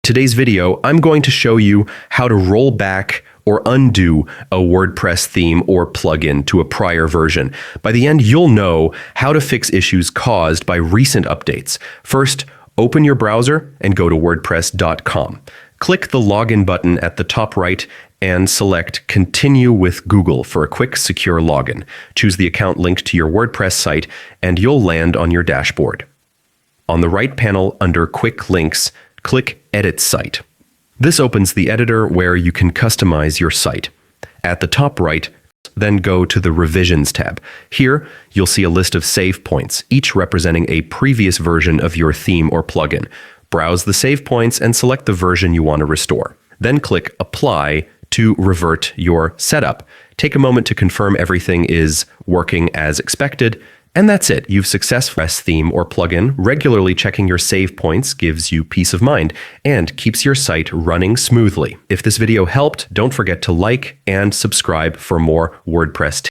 Today's video, I'm going to show you how to roll back or undo a WordPress theme or plugin to a prior version. By the end, you'll know how to fix issues caused by recent updates. First, open your browser and go to wordpress.com. Click the login button at the top right and select Continue with Google for a quick, secure login. Choose the account linked to your WordPress site and you'll land on your dashboard. On the right panel under Quick Links, click Edit Site. This opens the editor where you can customize your site. At the top right, then go to the Revisions tab. Here, you'll see a list of save points, each representing a previous version of your theme or plugin. Browse the save points and select the version you want to restore. Then click Apply to revert your setup. Take a moment to confirm everything is working as expected. And that's it. You've successfully theme or plugin. Regularly checking your save points gives you peace of mind and keeps your site running smoothly. If this video helped, don't forget to like and subscribe for more WordPress tips.